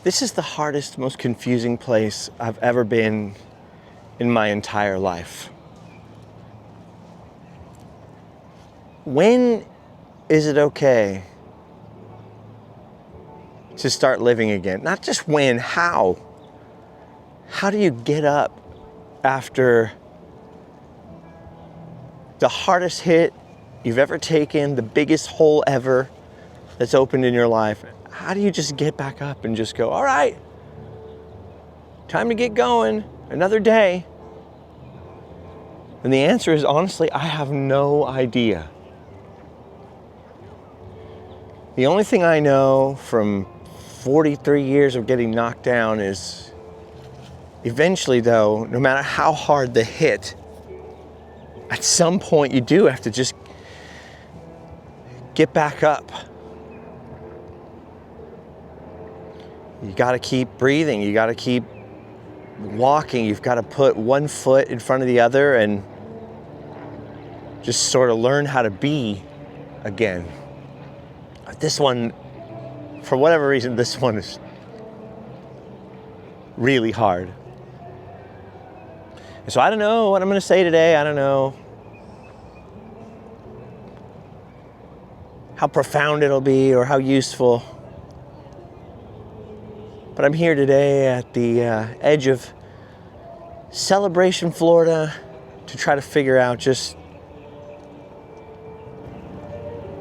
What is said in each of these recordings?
This is the hardest, most confusing place I've ever been in my entire life. When is it okay to start living again? Not just when, how? How do you get up after the hardest hit you've ever taken, the biggest hole ever that's opened in your life? How do you just get back up and just go, all right, time to get going, another day? And the answer is, honestly, I have no idea. The only thing I know from 43 years of getting knocked down is eventually, though, no matter how hard the hit, at some point you do have to just get back up. You got to keep breathing. You got to keep walking. You've got to put one foot in front of the other and just sort of learn how to be again. This one, for whatever reason, this one is really hard. And so I don't know what I'm going to say today. I don't know how profound it'll be or how useful. But I'm here today at the edge of Celebration, Florida, to try to figure out just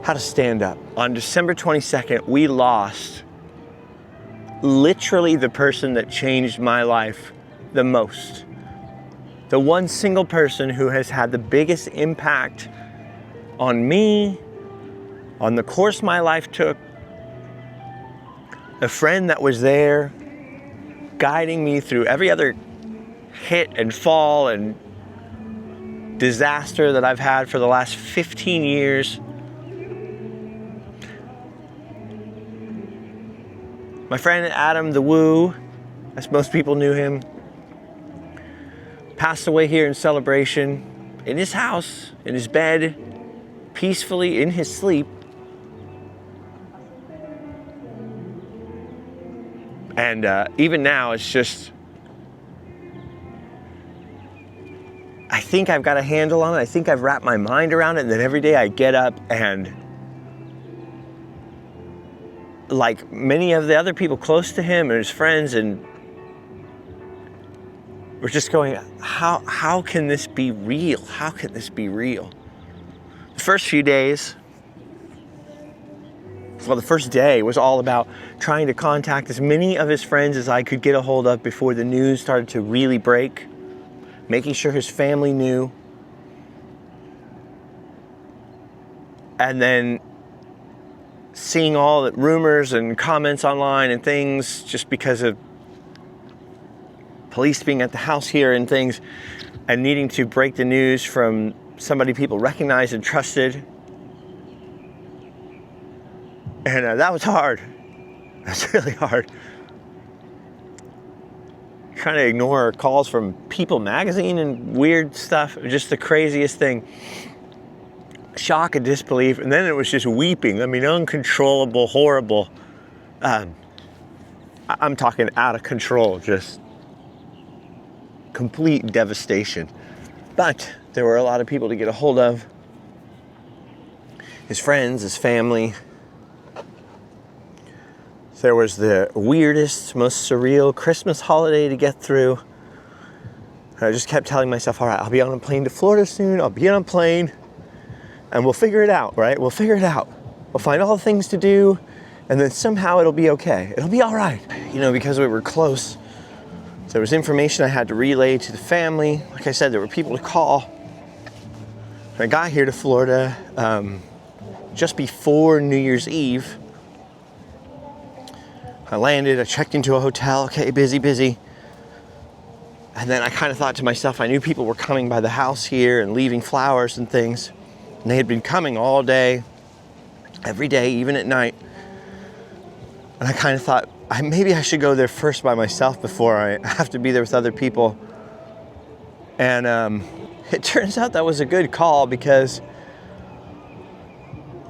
how to stand up. On December 22nd, we lost literally the person that changed my life the most. The one single person who has had the biggest impact on me, on the course my life took, a friend that was there guiding me through every other hit and fall and disaster that I've had for the last 15 years. My friend Adam the Woo, as most people knew him, passed away here in Celebration, in his house, in his bed, peacefully in his sleep. And even now, it's just, I think I've got a handle on it. I think I've wrapped my mind around it. And then every day I get up and, like many of the other people close to him and his friends, and we're just going, how can this be real? How can this be real? The first few days, well, the first day was all about trying to contact as many of his friends as I could get a hold of before the news started to really break, making sure his family knew. And then seeing all the rumors and comments online and things just because of police being at the house here and things, and needing to break the news from somebody people recognized and trusted. And that was hard. That's really hard. Trying to ignore calls from People magazine and weird stuff. Just the craziest thing. Shock and disbelief. And then it was just weeping. I mean, uncontrollable, horrible. I'm talking out of control. Just complete devastation. But there were a lot of people to get a hold of. His friends, his family. There was the weirdest, most surreal Christmas holiday to get through. I just kept telling myself, all right, I'll be on a plane to Florida soon. I'll be on a plane and we'll figure it out, right? We'll figure it out. We'll find all the things to do and then somehow it'll be okay. It'll be all right. You know, because we were close, there was information I had to relay to the family. Like I said, there were people to call. I got here to Florida just before New Year's Eve. I landed, I checked into a hotel, okay, busy. And then I kind of thought to myself, I knew people were coming by the house here and leaving flowers and things. And they had been coming all day, every day, even at night. And I kind of thought, maybe I should go there first by myself before I have to be there with other people. And it turns out that was a good call because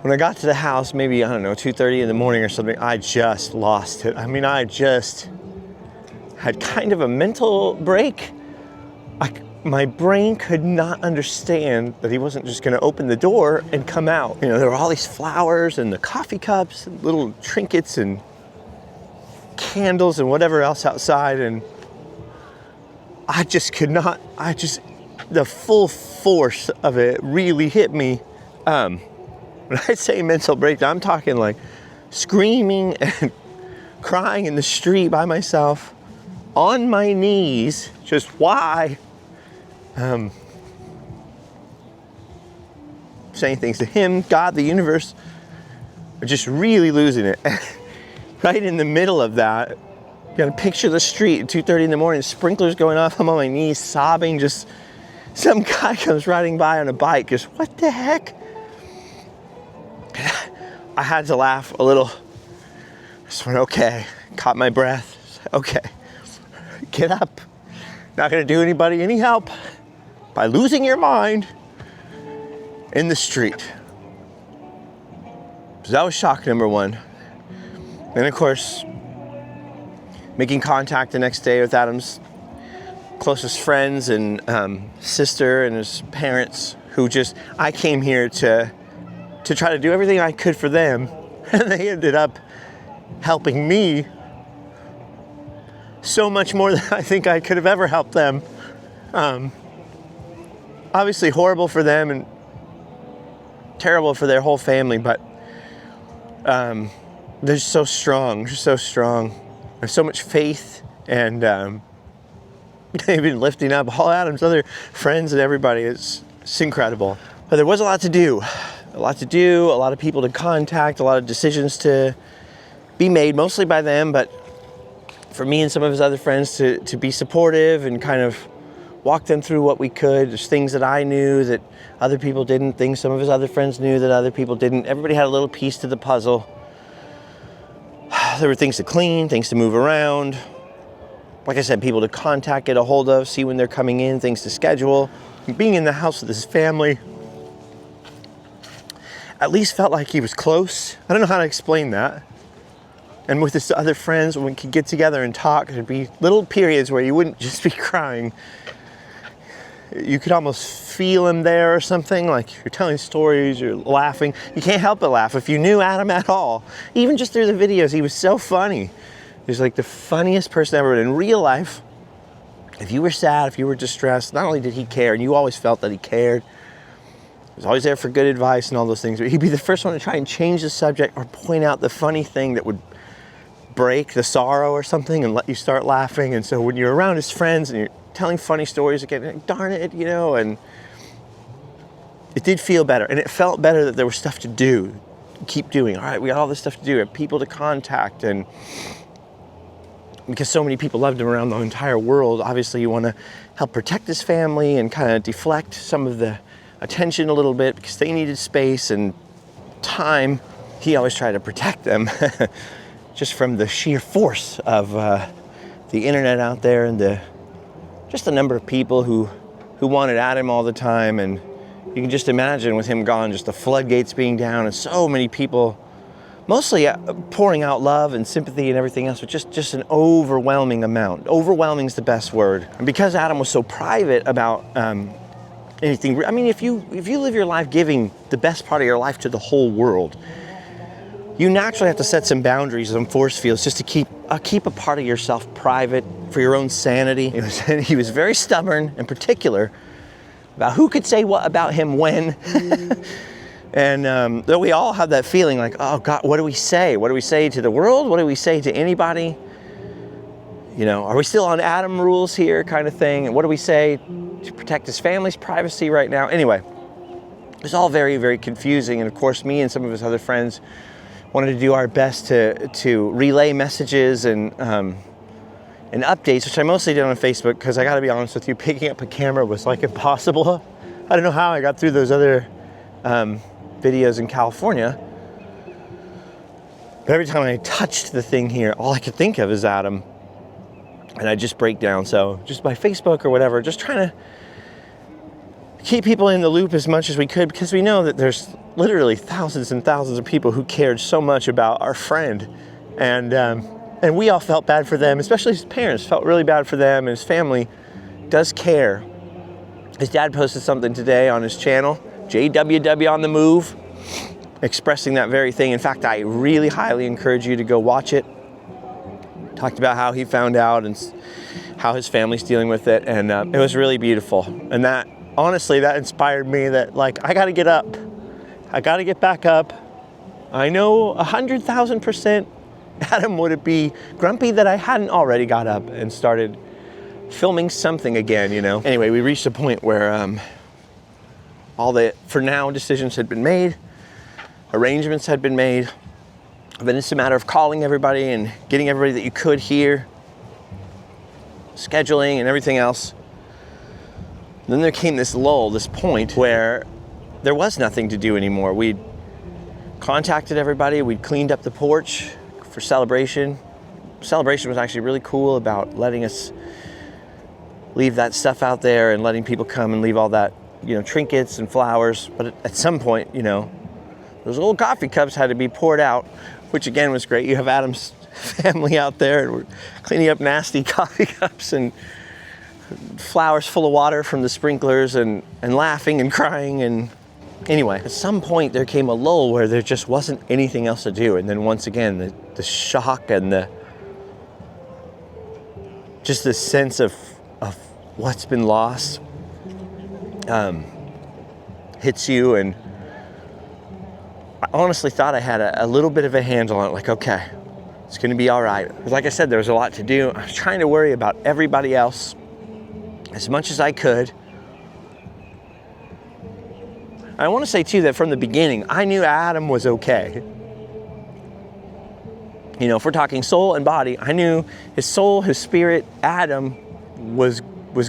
When I got to the house, maybe, I don't know, 2:30 in the morning or something, I just lost it. I mean, I just had kind of a mental break. My brain could not understand that he wasn't just going to open the door and come out. You know, there were all these flowers and the coffee cups, and little trinkets and candles and whatever else outside, and I just could not, the full force of it really hit me. When I say mental breakdown, I'm talking like screaming and crying in the street by myself, on my knees, just why? Saying things to him, God, the universe, just really losing it. Right in the middle of that, you gotta picture the street at 2:30 in the morning, sprinklers going off, I'm on my knees sobbing, just some guy comes riding by on a bike, just what the heck? I had to laugh a little. I just went, okay, caught my breath, okay, get up. Not gonna do anybody any help by losing your mind in the street. So that was shock number one. And of course, making contact the next day with Adam's closest friends and sister and his parents, who I came here to try to do everything I could for them, and they ended up helping me so much more than I think I could have ever helped them. Obviously horrible for them and terrible for their whole family, but they're so strong, There's so much faith, and they've been lifting up all Adam's other friends and everybody. It's incredible. But there was a lot to do, a lot of people to contact, a lot of decisions to be made, mostly by them, but for me and some of his other friends to be supportive and kind of walk them through what we could. There's things that I knew that other people didn't, things some of his other friends knew that other people didn't. Everybody had a little piece to the puzzle. There were things to clean, things to move around. Like I said, people to contact, get a hold of, see when they're coming in, things to schedule. Being in the house with his family at least felt like he was close. I don't know how to explain that. And with his other friends, when we could get together and talk, there'd be little periods where you wouldn't just be crying. You could almost feel him there or something, like you're telling stories, you're laughing. You can't help but laugh if you knew Adam at all. Even just through the videos, he was so funny. He was like the funniest person ever. But in real life, if you were sad, if you were distressed, not only did he care, and you always felt that he cared, he was always there for good advice and all those things, but he'd be the first one to try and change the subject or point out the funny thing that would break the sorrow or something and let you start laughing. And so when you're around his friends and you're telling funny stories again, darn it, and it did feel better. And it felt better that there was stuff to do, keep doing. All right, we got all this stuff to do, we have people to contact, and because so many people loved him around the entire world, obviously you want to help protect his family and kind of deflect some of the attention a little bit because they needed space and time. He always tried to protect them just from the sheer force of the internet out there and just the number of people who wanted at him all the time. And you can just imagine with him gone, just the floodgates being down and so many people mostly pouring out love and sympathy and everything else, but just an overwhelming amount. Overwhelming is the best word. And because Adam was so private about anything, I mean, if you live your life giving the best part of your life to the whole world, you naturally have to set some boundaries, some force fields, just to keep a part of yourself private for your own sanity. He was very stubborn and particular about who could say what about him when. And we all have that feeling like, oh God, what do we say? What do we say to the world? What do we say to anybody? You know, are we still on Adam rules here kind of thing? And what do we say to protect his family's privacy right now? Anyway, it was all very, very confusing. And of course, me and some of his other friends wanted to do our best to relay messages and updates, which I mostly did on Facebook because I got to be honest with you, picking up a camera was like impossible. I don't know how I got through those other videos in California. But every time I touched the thing here, all I could think of is Adam. And I just break down. So just by Facebook or whatever, just trying to keep people in the loop as much as we could, because we know that there's literally thousands and thousands of people who cared so much about our friend, and we all felt bad for them, especially his parents felt really bad for them, and his family does care. His dad posted something today on his channel, JWW on the Move, expressing that very thing. In fact, I really highly encourage you to go watch it. Talked about how he found out and how his family's dealing with it, and it was really beautiful. And that, honestly, that inspired me that, like, I gotta get up. I gotta get back up. I know 100,000% Adam would be grumpy that I hadn't already got up and started filming something again, you know? Anyway, we reached a point where all the, for now, decisions had been made, arrangements had been made, but it's a matter of calling everybody and getting everybody that you could here, scheduling and everything else. And then there came this lull, this point where there was nothing to do anymore. We'd contacted everybody, we'd cleaned up the porch for celebration. Celebration was actually really cool about letting us leave that stuff out there and letting people come and leave all that, you know, trinkets and flowers. But at some point, you know, those old coffee cups had to be poured out, which again was great. You have Adam's family out there and we're cleaning up nasty coffee cups and flowers full of water from the sprinklers and laughing and crying. And anyway, at some point there came a lull where there just wasn't anything else to do. And then once again, the shock and just the sense of what's been lost hits you. And I honestly thought I had a little bit of a handle on it, like, okay, it's gonna be all right. Because like I said, there was a lot to do. I was trying to worry about everybody else as much as I could. I want to say too that from the beginning, I knew Adam was okay. You know, if we're talking soul and body, I knew his soul, his spirit, Adam was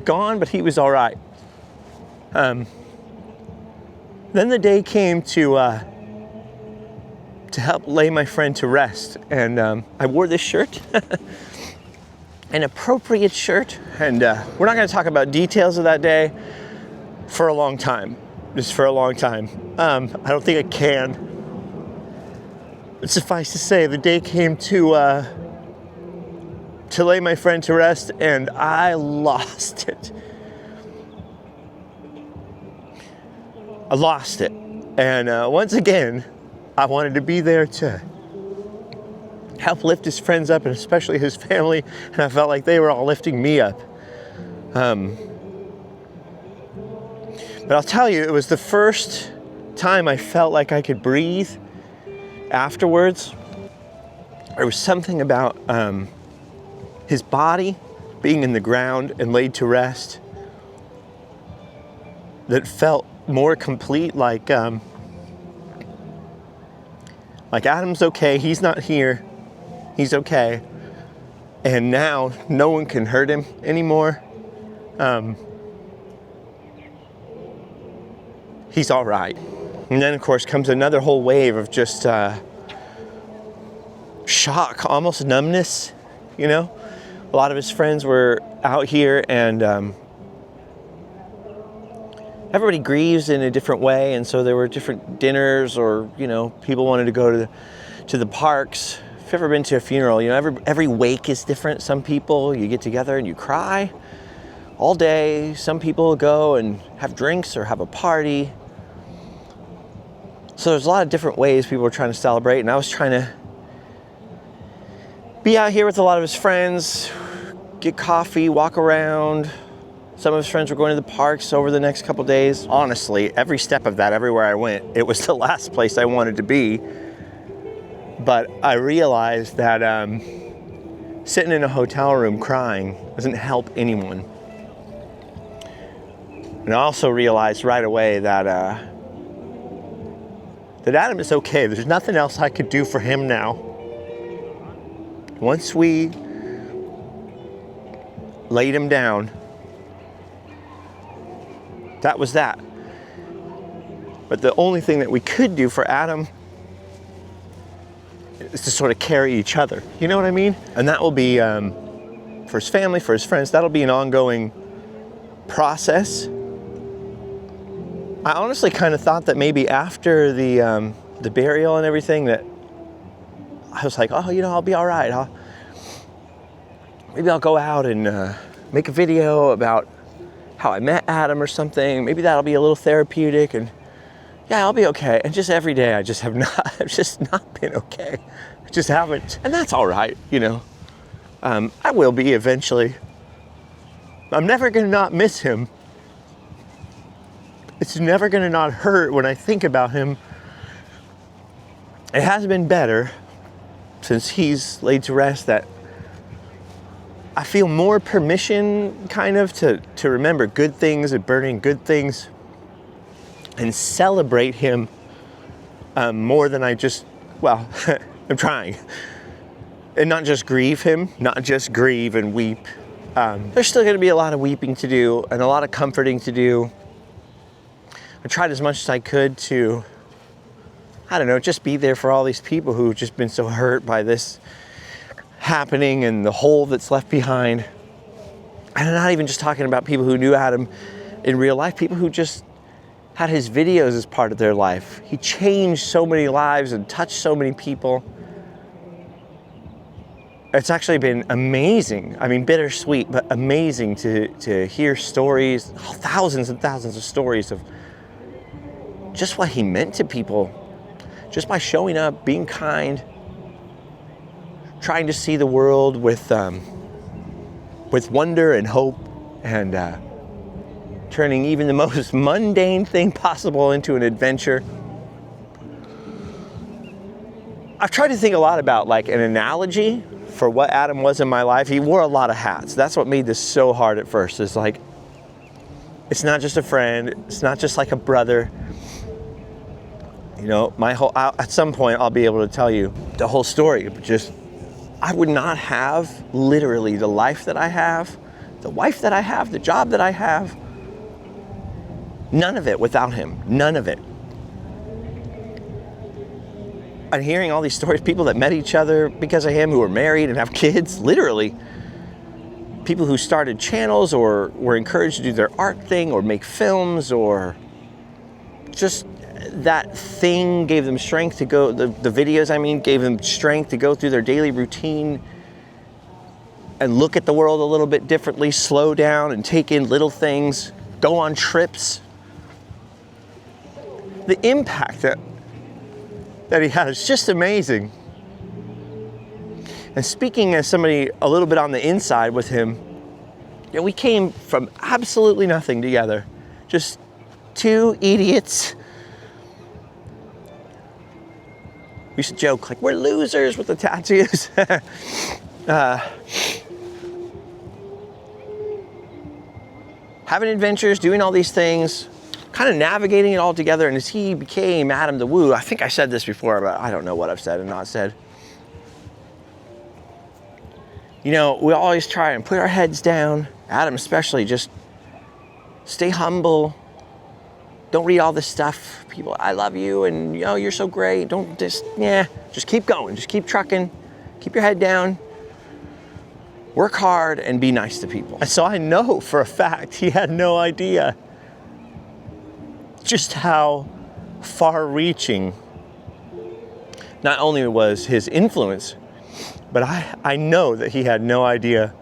gone, but he was all right. Then the day came to help lay my friend to rest, and I wore this shirt, an appropriate shirt, and we're not going to talk about details of that day for a long time, just for a long time. I don't think I can. But suffice to say, the day came to lay my friend to rest, and I lost it. I lost it. And once again, I wanted to be there to help lift his friends up, and especially his family, and I felt like they were all lifting me up. But I'll tell you, it was the first time I felt like I could breathe afterwards. There was something about his body being in the ground and laid to rest that felt more complete, like Adam's okay, he's not here, he's okay, and now no one can hurt him anymore. He's all right. And then of course comes another whole wave of just shock, almost numbness, you know? A lot of his friends were out here, and everybody grieves in a different way, and so there were different dinners, or, you know, people wanted to go to the parks. If you've ever been to a funeral, you know, every wake is different. Some people, you get together and you cry all day. Some people go and have drinks or have a party. So there's a lot of different ways people were trying to celebrate, and I was trying to be out here with a lot of his friends, get coffee, walk around. Some of his friends were going to the parks over the next couple days. Honestly, every step of that, everywhere I went, it was the last place I wanted to be. But I realized that sitting in a hotel room crying doesn't help anyone. And I also realized right away that Adam is okay. There's nothing else I could do for him now. Once we laid him down, that was that. But the only thing that we could do for Adam is to sort of carry each other. You know what I mean? And that will be, for his family, for his friends, that'll be an ongoing process. I honestly kind of thought that maybe after the burial and everything, that I was like, oh, I'll be all right. Maybe I'll go out and make a video about how I met Adam or something. Maybe that'll be a little therapeutic, and yeah, I'll be okay. And just every day, I've just not been okay. I just haven't, and that's all right, I will be eventually. I'm never gonna not miss him. It's never gonna not hurt when I think about him. It has been better since he's laid to rest, that I feel more permission kind of to remember good things and burning good things and celebrate him more than I just, I'm trying. And not just grieve him, not just grieve and weep. There's still gonna be a lot of weeping to do and a lot of comforting to do. I tried as much as I could to, just be there for all these people who've just been so hurt by this happening and the hole that's left behind. And I'm not even just talking about people who knew Adam in real life, people who just had his videos as part of their life. He changed so many lives and touched so many people. It's actually been amazing. I mean, bittersweet, but amazing to hear stories, thousands and thousands of stories of just what he meant to people, just by showing up, being kind, trying to see the world with wonder and hope, and turning even the most mundane thing possible into an adventure. I've tried to think a lot about like an analogy for what Adam was in my life. He wore a lot of hats. That's what made this so hard at first. It's like, it's not just a friend. It's not just like a brother. At some point I'll be able to tell you the whole story. But just, I would not have literally the life that I have, the wife that I have, the job that I have. None of it without him. None of it. And hearing all these stories, people that met each other because of him, who are married and have kids, literally. People who started channels or were encouraged to do their art thing or make films, or just that thing gave them strength to go, the videos, gave them strength to go through their daily routine and look at the world a little bit differently, slow down and take in little things, go on trips. The impact that he had is just amazing. And speaking as somebody a little bit on the inside with him, we came from absolutely nothing together. Just two idiots. We used to joke, like, we're losers with the tattoos. Having adventures, doing all these things, kind of navigating it all together. And as he became Adam the Woo, I think I said this before, but I don't know what I've said and not said. We always try and put our heads down, Adam especially, just stay humble. Don't read all this stuff. People, I love you, and you're so great. Don't just keep going. Just keep trucking. Keep your head down. Work hard and be nice to people. And so I know for a fact he had no idea just how far-reaching not only was his influence, but I know that he had no idea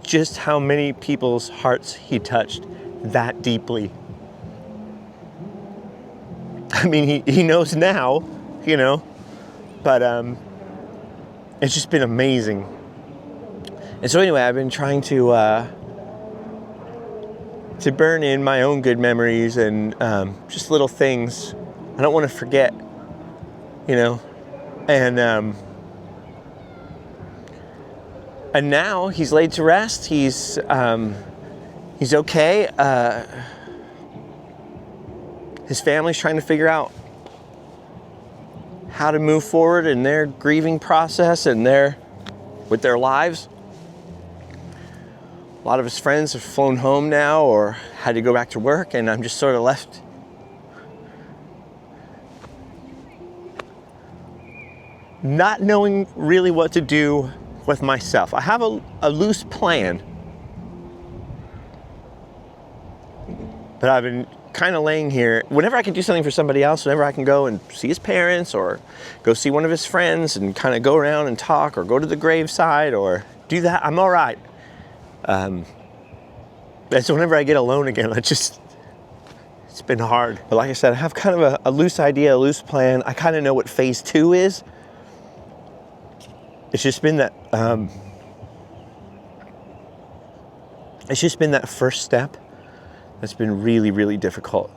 just how many people's hearts he touched that deeply. He knows now, but it's just been amazing. And so anyway, I've been trying to burn in my own good memories and just little things I don't want to forget, and now he's laid to rest. He's okay. His family's trying to figure out how to move forward in their grieving process and with their lives. A lot of his friends have flown home now or had to go back to work, and I'm just sort of left not knowing really what to do with myself. I have a loose plan, but I've been kind of laying here. Whenever I can do something for somebody else, whenever I can go and see his parents or go see one of his friends and kind of go around and talk or go to the graveside or do that, I'm all right. That's whenever I get alone again, it's been hard. But like I said, I have kind of a loose idea, a loose plan. I kind of know what phase 2 is. It's just been that, first step that's been really, really difficult.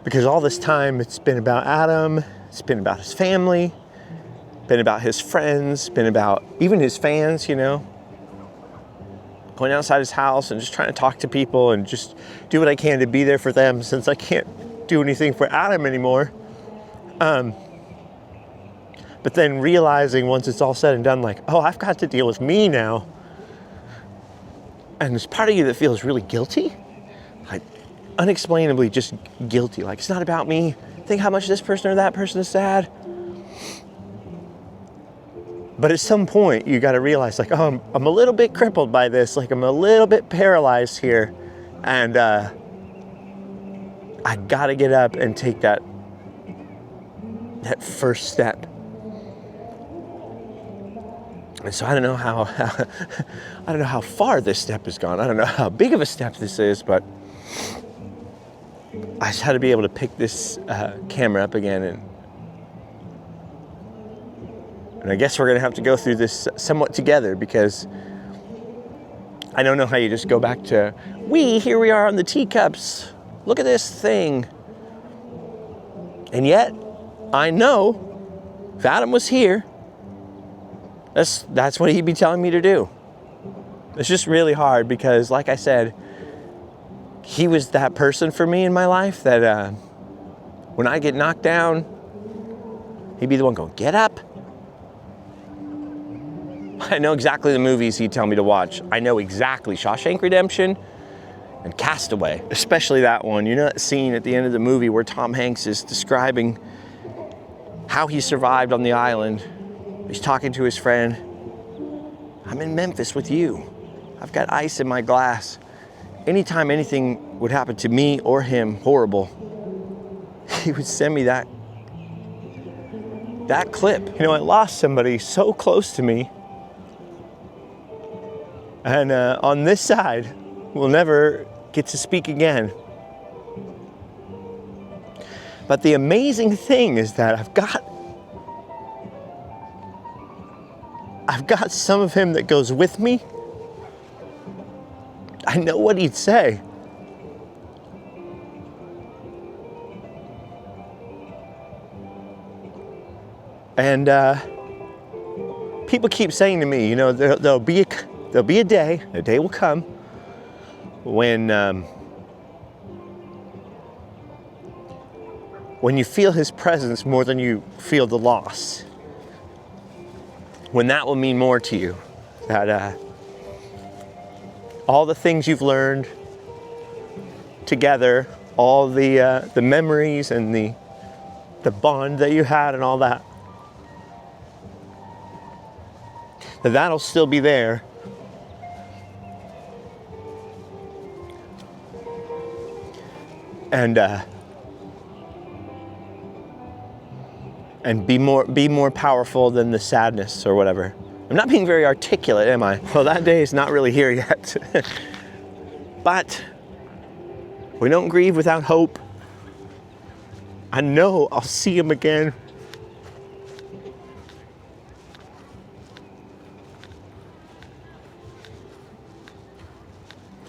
Because all this time it's been about Adam, it's been about his family, been about his friends, been about even his fans, you know. Going outside his house and just trying to talk to people and just do what I can to be there for them since I can't do anything for Adam anymore. But then realizing once it's all said and done, like, oh, I've got to deal with me now. And there's part of you that feels really guilty, like unexplainably just guilty. Like, it's not about me. Think how much this person or that person is sad. But at some point, you got to realize, like, oh, I'm a little bit crippled by this. Like, I'm a little bit paralyzed here. And I got to get up and take that first step. And so I don't know how far this step has gone. I don't know how big of a step this is, but I just had to be able to pick this camera up again, and I guess we're gonna have to go through this somewhat together, because I don't know how you just go back to, here we are on the teacups. Look at this thing. And yet, I know if Adam was here, that's what he'd be telling me to do. It's just really hard because, like I said, he was that person for me in my life that when I get knocked down, he'd be the one going, get up. I know exactly the movies he'd tell me to watch. I know exactly Shawshank Redemption and Castaway, especially that one. You know that scene at the end of the movie where Tom Hanks is describing how he survived on the island. He's talking to his friend. I'm in Memphis with you. I've got ice in my glass. Anytime anything would happen to me or him horrible, he would send me that clip. You know, I lost somebody so close to me. And on this side, we'll never get to speak again. But the amazing thing is that I've got some of him that goes with me. I know what he'd say. And people keep saying to me, you know, there'll be a day will come when you feel his presence more than you feel the loss. When that will mean more to you. That all the things you've learned together, all the memories and the bond that you had and all that, that'll still be there. And be more powerful than the sadness or whatever. I'm not being very articulate, am I? Well, that day is not really here yet. But we don't grieve without hope. I know I'll see him again.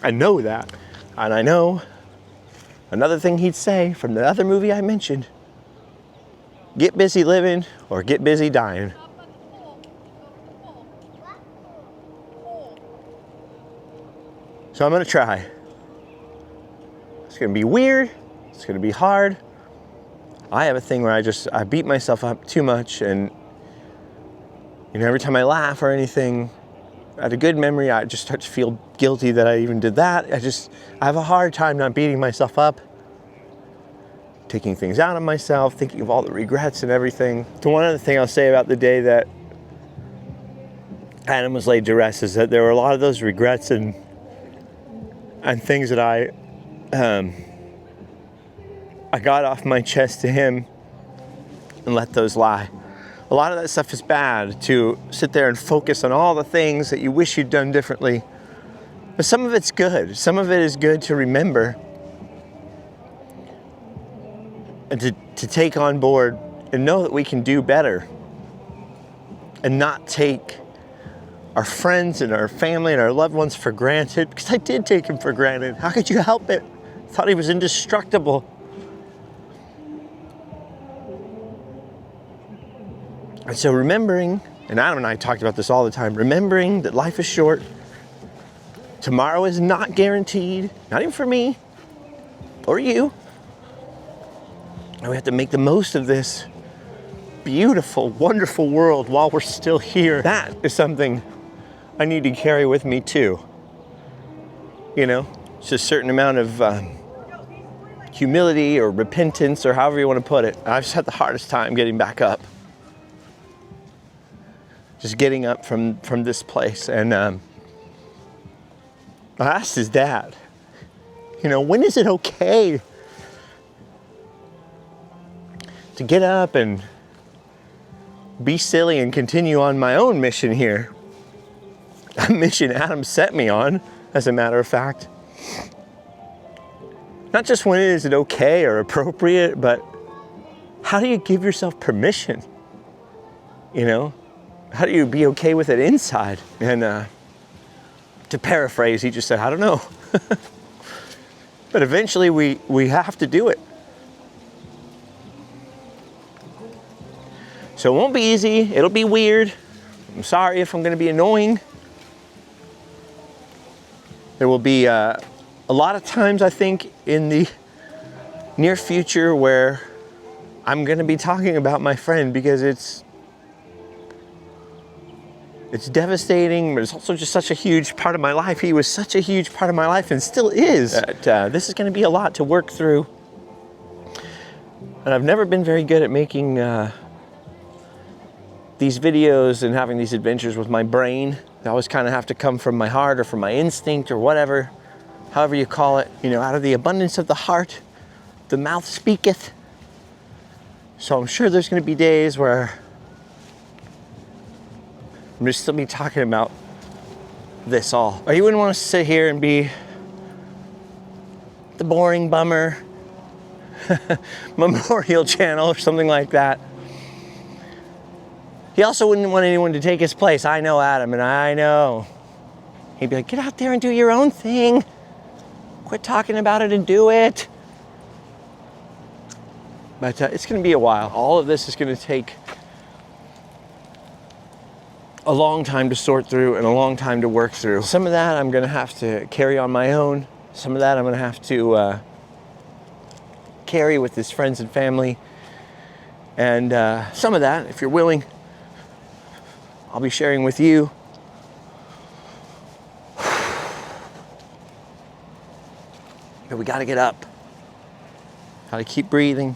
I know that. And I know another thing he'd say from the other movie I mentioned: get busy living or get busy dying. So I'm gonna try. It's gonna be weird. It's gonna be hard. I have a thing where I beat myself up too much, and you know, every time I laugh or anything at a good memory, I just start to feel guilty that I even did that. I have a hard time not beating myself up, taking things out of myself, thinking of all the regrets and everything. So one other thing I'll say about the day that Adam was laid to rest is that there were a lot of those regrets and things that I I got off my chest to him and let those lie. A lot of that stuff is bad, to sit there and focus on all the things that you wish you'd done differently. But some of it's good. Some of it is good to remember and to take on board and know that we can do better and not take our friends and our family and our loved ones for granted, because I did take him for granted. How could you help it? I thought he was indestructible. And so remembering, and Adam and I talked about this all the time, remembering that life is short. Tomorrow is not guaranteed, not even for me or you. And we have to make the most of this beautiful, wonderful world while we're still here. That is something I need to carry with me too. You know, it's a certain amount of humility or repentance, or however you want to put it. I've just had the hardest time getting back up. Just getting up from this place. And I asked his dad, you know, when is it okay to get up and be silly and continue on my own mission here? A mission Adam set me on, as a matter of fact. Not just when is it okay or appropriate, but how do you give yourself permission? You know? How do you be okay with it inside? And to paraphrase, he just said, I don't know. But eventually we have to do it. So it won't be easy. It'll be weird. I'm sorry if I'm going to be annoying. There will be a lot of times, I think, in the near future where I'm going to be talking about my friend, because it's devastating, but it's also just such a huge part of my life. He was such a huge part of my life and still is. This is going to be a lot to work through. And I've never been very good at making these videos and having these adventures with my brain. They always kind of have to come from my heart or from my instinct or whatever, however you call it. You know, out of the abundance of the heart, the mouth speaketh. So I'm sure there's going to be days where I'm just still be talking about this all. Or you wouldn't want to sit here and be the boring bummer memorial channel or something like that. He also wouldn't want anyone to take his place. I know Adam, and I know. He'd be like, get out there and do your own thing. Quit talking about it and do it. But it's going to be a while. All of this is going to take a long time to sort through and a long time to work through. Some of that I'm going to have to carry on my own. Some of that I'm going to have to carry with his friends and family. And some of that, if you're willing, I'll be sharing with you. But we got to get up. Got to keep breathing.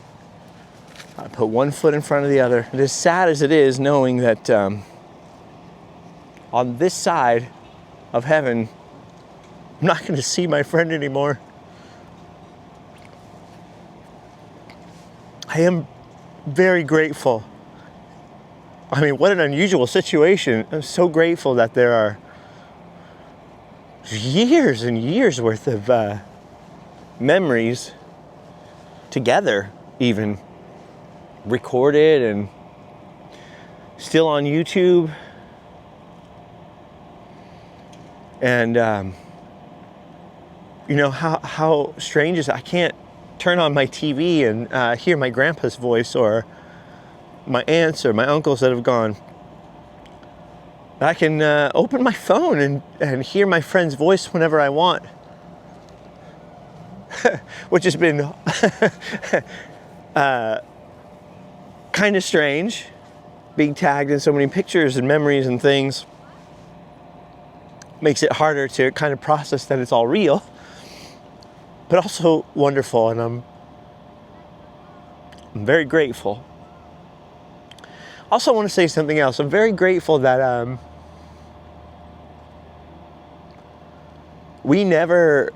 Got to put one foot in front of the other. And as sad as it is, knowing that on this side of heaven, I'm not going to see my friend anymore. I am very grateful. I mean, what an unusual situation. I'm so grateful that there are years and years worth of memories together, even recorded and still on YouTube. And you know, how strange is it? I can't turn on my TV and hear my grandpa's voice or my aunts or my uncles that have gone. I can open my phone and hear my friend's voice whenever I want. Which has been kind of strange, being tagged in so many pictures and memories and things. Makes it harder to kind of process that it's all real, but also wonderful, and I'm very grateful. Also, I want to say something else. I'm very grateful that we never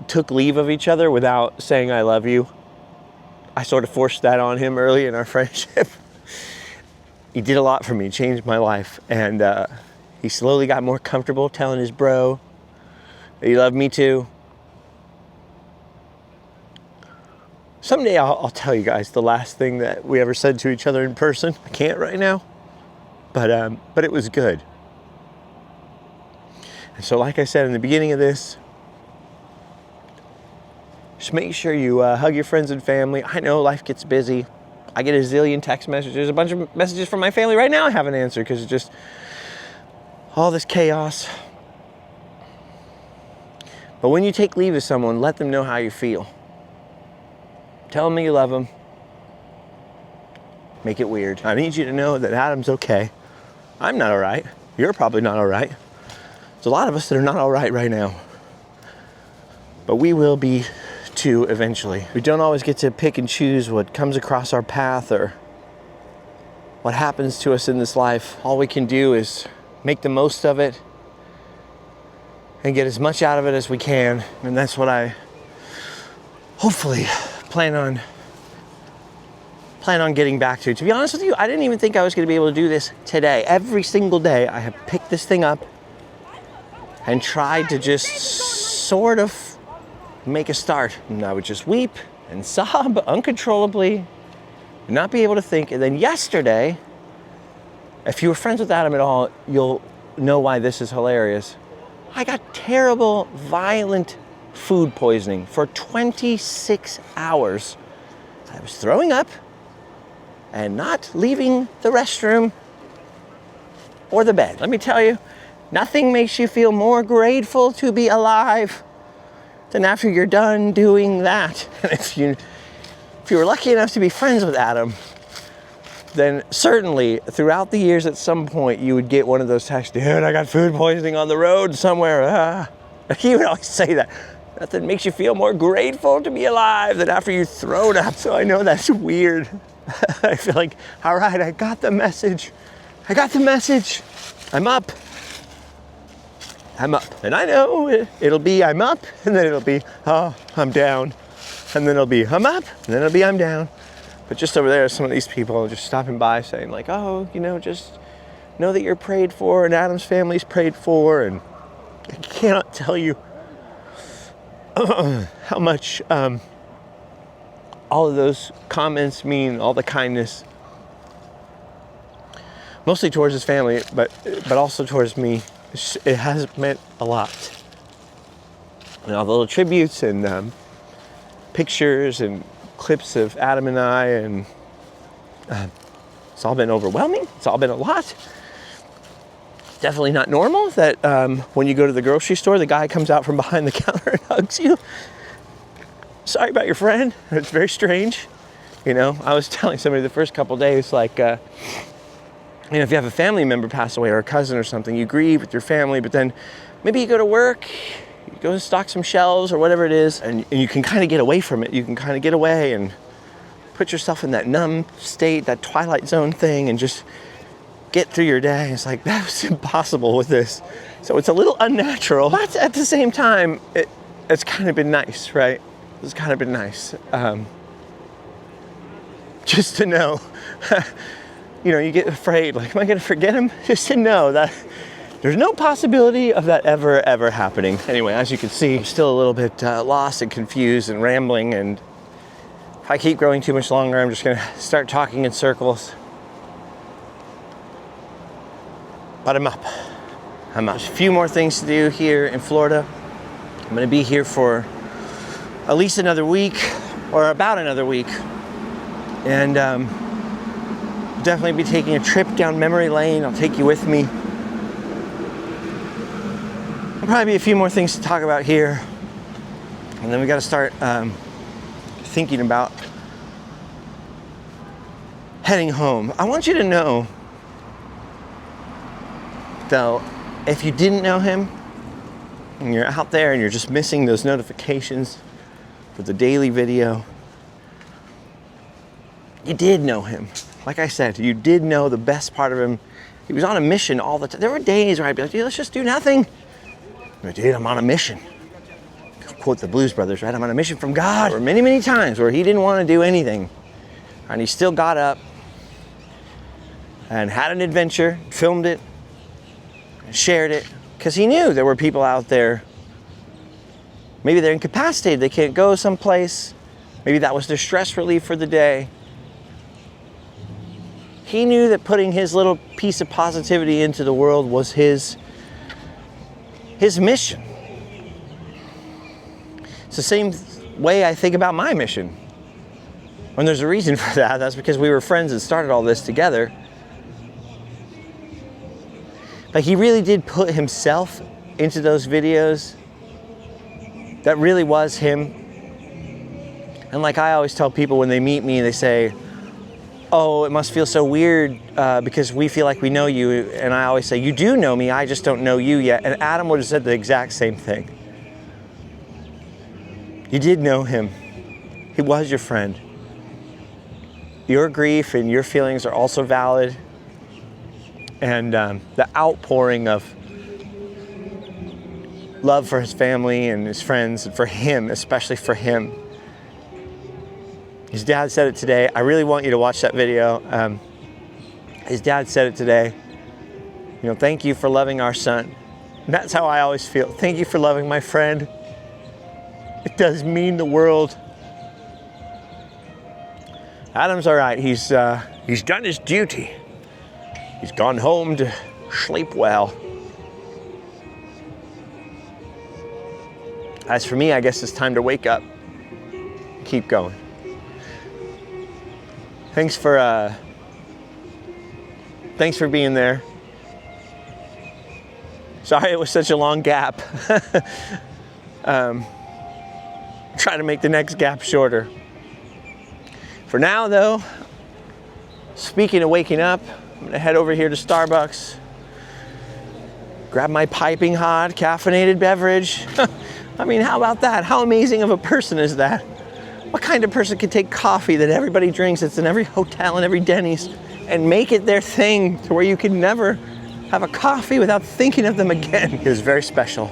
took leave of each other without saying I love you. I sort of forced that on him early in our friendship. He did a lot for me, changed my life, and he slowly got more comfortable telling his bro that he loved me too. Someday I'll tell you guys the last thing that we ever said to each other in person. I can't right now, but it was good. And so like I said in the beginning of this, just make sure you hug your friends and family. I know life gets busy. I get a zillion text messages, a bunch of messages from my family right now I haven't answered because it's just all this chaos. But when you take leave of someone, let them know how you feel. Tell them you love them. Make it weird. I need you to know that Adam's okay. I'm not all right. You're probably not all right. There's a lot of us that are not all right now. But we will be too eventually. We don't always get to pick and choose what comes across our path or what happens to us in this life. All we can do is make the most of it and get as much out of it as we can. And that's what I hopefully plan on getting back to. To be honest with you, I didn't even think I was going to be able to do this today. Every single day I have picked this thing up and tried to just sort of make a start. And I would just weep and sob uncontrollably, not be able to think. And then yesterday, if you were friends with Adam at all, you'll know why this is hilarious. I got terrible, violent food poisoning for 26 hours. I was throwing up and not leaving the restroom or the bed. Let me tell you, nothing makes you feel more grateful to be alive than after you're done doing that. And if you were lucky enough to be friends with Adam, then certainly throughout the years at some point you would get one of those texts, dude, I got food poisoning on the road somewhere. He would always say that. Nothing makes you feel more grateful to be alive than after you've thrown up. So I know that's weird. I feel like, all right, I got the message. I'm up. And I know it'll be I'm up, and then it'll be, oh, I'm down. And then it'll be I'm up, and then it'll be I'm down. But just over there, some of these people are just stopping by saying like, oh, just know that you're prayed for and Adam's family's prayed for. And I cannot tell you how much all of those comments mean, all the kindness. Mostly towards his family, but also towards me. It has meant a lot. And all the little tributes and pictures and clips of Adam and I, and it's all been overwhelming. It's all been a lot. Definitely not normal that when you go to the grocery store, the guy comes out from behind the counter and hugs you. Sorry about your friend. It's very strange. I was telling somebody the first couple days, like, if you have a family member pass away or a cousin or something, you grieve with your family, but then maybe you go to work, you go stock some shelves or whatever it is, and you can kind of get away from it. You can kind of get away and put yourself in that numb state, that Twilight Zone thing, and just get through your day. It's like, that was impossible with this. So it's a little unnatural, but at the same time, it's kind of been nice, right? It's kind of been nice. Just to know, you get afraid, like, am I going to forget him? Just to know that there's no possibility of that ever happening. Anyway, as you can see, I'm still a little bit lost and confused and rambling, and if I keep growing too much longer, I'm just going to start talking in circles. But I'm up. There's a few more things to do here in Florida. I'm going to be here for at least another week, or about another week. And definitely be taking a trip down memory lane. I'll take you with me. There'll probably be a few more things to talk about here. And then we got to start thinking about heading home. I want you to know, though, if you didn't know him, and you're out there and you're just missing those notifications for the daily video, you did know him. Like I said, you did know the best part of him. He was on a mission all the time. There were days where I'd be like, dude, let's just do nothing. But dude, I'm on a mission. quote the Blues Brothers, right? I'm on a mission from God. There were many, many times where he didn't want to do anything. And he still got up and had an adventure, filmed it, and shared it. Because he knew there were people out there, maybe they're incapacitated, they can't go someplace. Maybe that was their stress relief for the day. He knew that putting his little piece of positivity into the world was his mission. It's the same way I think about my mission. When there's a reason for that, that's because we were friends and started all this together. But he really did put himself into those videos. That really was him. And like I always tell people when they meet me, they say, oh, it must feel so weird because we feel like we know you. And I always say, you do know me, I just don't know you yet. And Adam would have said the exact same thing. You did know him. He was your friend. Your grief and your feelings are also valid. And the outpouring of love for his family and his friends, and for him, especially for him. His dad said it today. I really want you to watch that video. His dad said it today. You know, thank you for loving our son. And that's how I always feel. Thank you for loving my friend. It does mean the world. Adam's all right. He's done his duty. He's gone home to sleep well. As for me, I guess it's time to wake up. Keep going. Thanks for being there. Sorry it was such a long gap. Try to make the next gap shorter. For now, though, speaking of waking up, I'm gonna head over here to Starbucks, grab my piping hot caffeinated beverage. I mean, how about that? How amazing of a person is that? What kind of person could take coffee that everybody drinks, that's in every hotel and every Denny's, and make it their thing to where you can never have a coffee without thinking of them again? He was very special,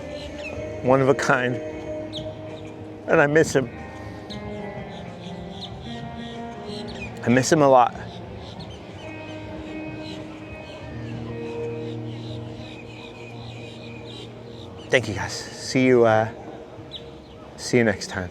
one of a kind, and I miss him. I miss him a lot. Thank you guys. See you next time.